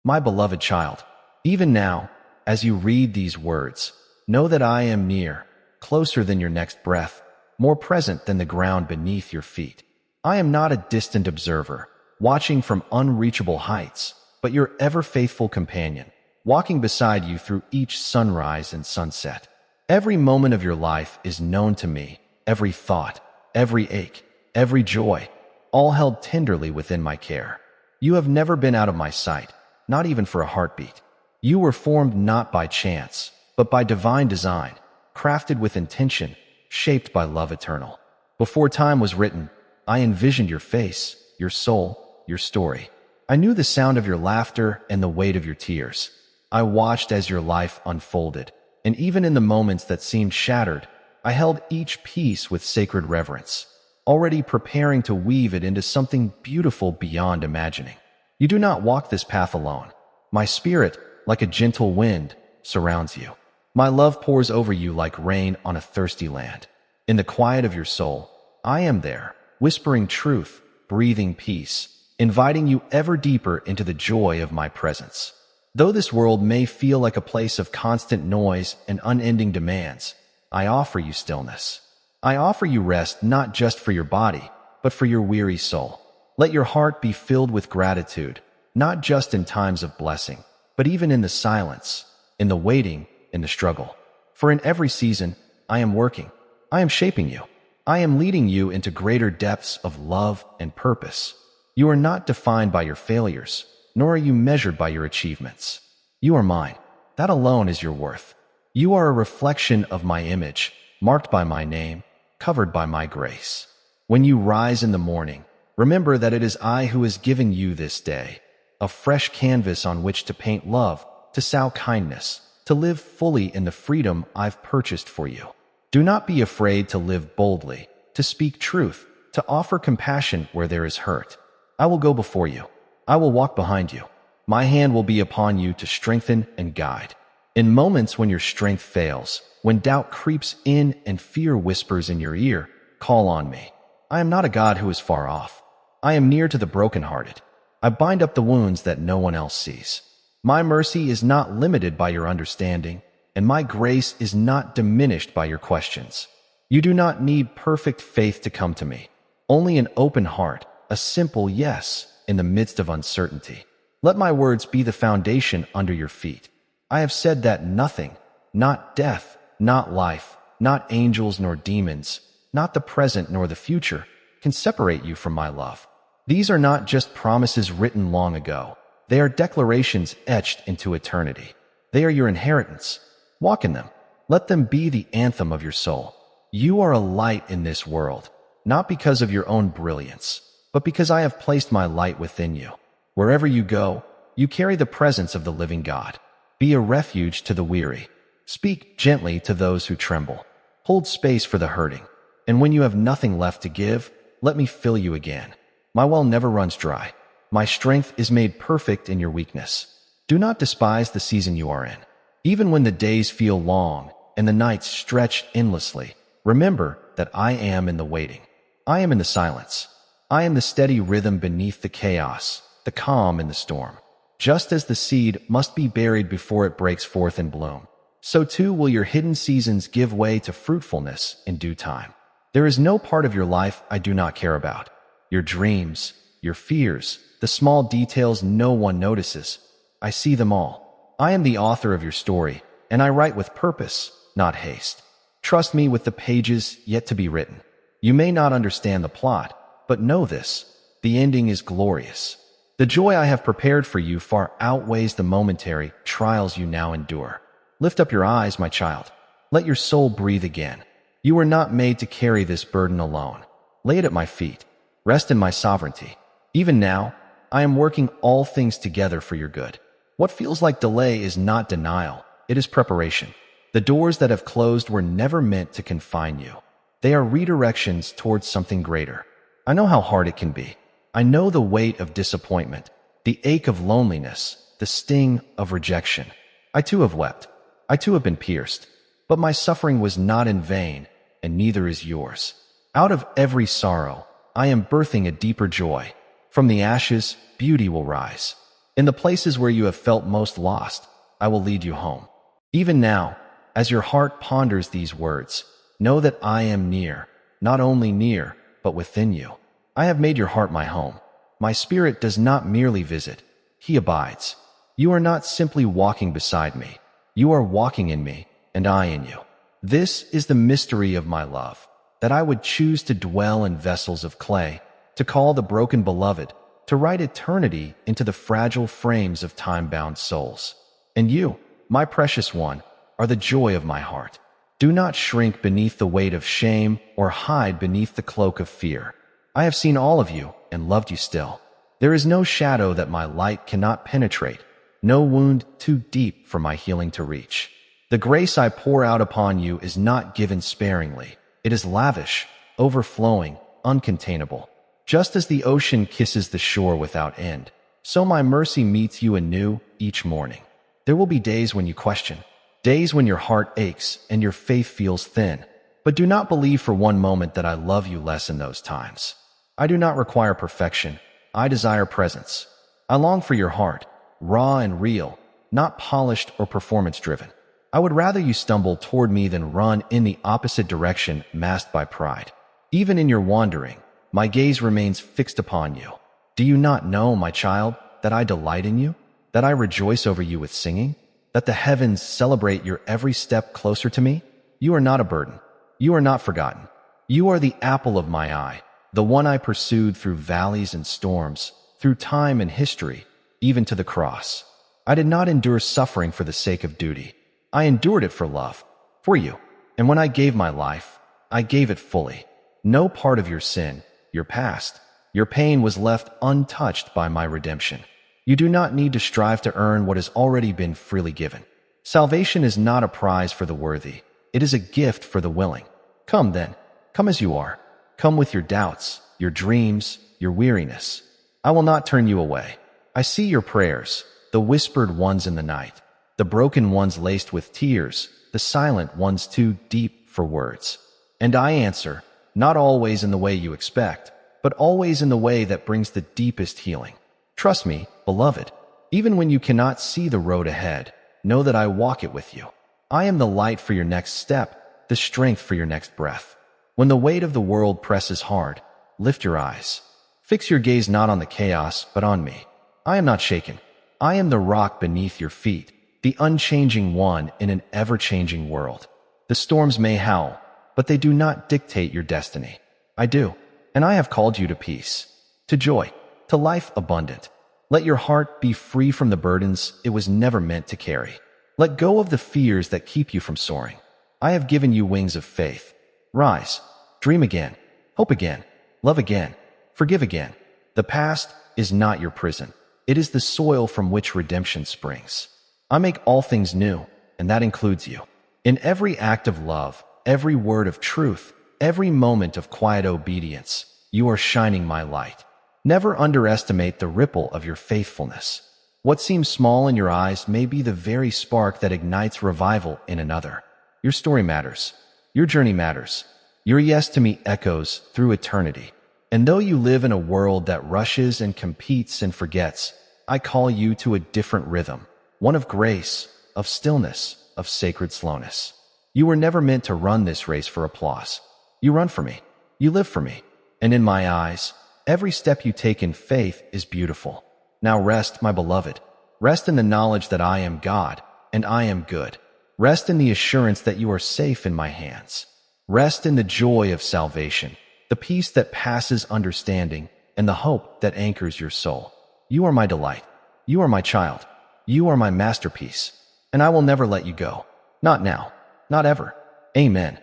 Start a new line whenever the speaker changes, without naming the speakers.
My beloved child, even now, as you read these words, know that I am near, closer than your next breath, more present than the ground beneath your feet. I am not a distant observer, watching from unreachable heights, but your ever-faithful companion, walking beside you through each sunrise and sunset. Every moment of your life is known to me, every thought, every ache, every joy, all held tenderly within my care. You have never been out of my sight, not even for a heartbeat. You were formed not by chance, but by divine design, crafted with intention, shaped by love eternal. Before time was written, I envisioned your face, your soul, your story. I knew the sound of your laughter and the weight of your tears. I watched as your life unfolded, and even in the moments that seemed shattered, I held each piece with sacred reverence, already preparing to weave it into something beautiful beyond imagining. You do not walk this path alone. My spirit, like a gentle wind, surrounds you. My love pours over you like rain on a thirsty land. In the quiet of your soul, I am there, whispering truth, breathing peace, inviting you ever deeper into the joy of my presence. Though this world may feel like a place of constant noise and unending demands, I offer you stillness. I offer you rest not just for your body, but for your weary soul. Let your heart be filled with gratitude, not just in times of blessing, but even in the silence, in the waiting, in the struggle. For in every season, I am working. I am shaping you. I am leading you into greater depths of love and purpose. You are not defined by your failures, nor are you measured by your achievements. You are mine. That alone is your worth. You are a reflection of my image, marked by my name, covered by my grace. When you rise in the morning, remember that it is I who has given you this day, a fresh canvas on which to paint love, to sow kindness, to live fully in the freedom I've purchased for you. Do not be afraid to live boldly, to speak truth, to offer compassion where there is hurt. I will go before you. I will walk behind you. My hand will be upon you to strengthen and guide. In moments when your strength fails, when doubt creeps in and fear whispers in your ear, call on me. I am not a God who is far off. I am near to the brokenhearted. I bind up the wounds that no one else sees. My mercy is not limited by your understanding, and my grace is not diminished by your questions. You do not need perfect faith to come to me. Only an open heart, a simple yes in the midst of uncertainty. Let my words be the foundation under your feet. I have said that nothing, not death, not life, not angels nor demons, not the present nor the future, can separate you from my love. These are not just promises written long ago. They are declarations etched into eternity. They are your inheritance. Walk in them. Let them be the anthem of your soul. You are a light in this world, not because of your own brilliance, but because I have placed my light within you. Wherever you go, you carry the presence of the living God. Be a refuge to the weary. Speak gently to those who tremble. Hold space for the hurting. And when you have nothing left to give, let me fill you again. My well never runs dry. My strength is made perfect in your weakness. Do not despise the season you are in. Even when the days feel long and the nights stretch endlessly, remember that I am in the waiting. I am in the silence. I am the steady rhythm beneath the chaos, the calm in the storm. Just as the seed must be buried before it breaks forth in bloom, so too will your hidden seasons give way to fruitfulness in due time. There is no part of your life I do not care about. Your dreams, your fears, the small details no one notices. I see them all. I am the author of your story, and I write with purpose, not haste. Trust me with the pages yet to be written. You may not understand the plot, but know this: the ending is glorious. The joy I have prepared for you far outweighs the momentary trials you now endure. Lift up your eyes, my child. Let your soul breathe again. You were not made to carry this burden alone. Lay it at my feet. Rest in my sovereignty. Even now, I am working all things together for your good. What feels like delay is not denial. It is preparation. The doors that have closed were never meant to confine you. They are redirections towards something greater. I know how hard it can be. I know the weight of disappointment, the ache of loneliness, the sting of rejection. I too have wept. I too have been pierced. But my suffering was not in vain, and neither is yours. Out of every sorrow, I am birthing a deeper joy. From the ashes, beauty will rise. In the places where you have felt most lost, I will lead you home. Even now, as your heart ponders these words, know that I am near, not only near, but within you. I have made your heart my home. My spirit does not merely visit, he abides. You are not simply walking beside me. You are walking in me, and I in you. This is the mystery of my love, that I would choose to dwell in vessels of clay, to call the broken beloved, to write eternity into the fragile frames of time-bound souls. And you, my precious one, are the joy of my heart. Do not shrink beneath the weight of shame or hide beneath the cloak of fear. I have seen all of you and loved you still. There is no shadow that my light cannot penetrate, no wound too deep for my healing to reach. The grace I pour out upon you is not given sparingly. It is lavish, overflowing, uncontainable. Just as the ocean kisses the shore without end, so my mercy meets you anew each morning. There will be days when you question, days when your heart aches and your faith feels thin. But do not believe for one moment that I love you less in those times. I do not require perfection. I desire presence. I long for your heart, raw and real, not polished or performance-driven. I would rather you stumble toward me than run in the opposite direction masked by pride. Even in your wandering, my gaze remains fixed upon you. Do you not know, my child, that I delight in you? That I rejoice over you with singing? That the heavens celebrate your every step closer to me? You are not a burden. You are not forgotten. You are the apple of my eye, the one I pursued through valleys and storms, through time and history, even to the cross. I did not endure suffering for the sake of duty. I endured it for love, for you. And when I gave my life, I gave it fully. No part of your sin, your past, your pain was left untouched by my redemption. You do not need to strive to earn what has already been freely given. Salvation is not a prize for the worthy. It is a gift for the willing. Come then, come as you are. Come with your doubts, your dreams, your weariness. I will not turn you away. I see your prayers, the whispered ones in the night, the broken ones laced with tears, the silent ones too deep for words. And I answer, not always in the way you expect, but always in the way that brings the deepest healing. Trust me, beloved, even when you cannot see the road ahead, know that I walk it with you. I am the light for your next step, the strength for your next breath. When the weight of the world presses hard, lift your eyes. Fix your gaze not on the chaos, but on me. I am not shaken. I am the rock beneath your feet, the unchanging one in an ever-changing world. The storms may howl, but they do not dictate your destiny. I do, and I have called you to peace, to joy, to life abundant. Let your heart be free from the burdens it was never meant to carry. Let go of the fears that keep you from soaring. I have given you wings of faith. Rise, dream again, hope again, love again, forgive again. The past is not your prison. It is the soil from which redemption springs. I make all things new, and that includes you. In every act of love, every word of truth, every moment of quiet obedience, you are shining my light. Never underestimate the ripple of your faithfulness. What seems small in your eyes may be the very spark that ignites revival in another. Your story matters. Your journey matters. Your yes to me echoes through eternity. And though you live in a world that rushes and competes and forgets, I call you to a different rhythm, one of grace, of stillness, of sacred slowness. You were never meant to run this race for applause. You run for me. You live for me. And in my eyes, every step you take in faith is beautiful. Now rest, my beloved. Rest in the knowledge that I am God, and I am good. Rest in the assurance that you are safe in my hands. Rest in the joy of salvation, the peace that passes understanding, and the hope that anchors your soul. You are my delight. You are my child. You are my masterpiece. And I will never let you go. Not now. Not ever. Amen.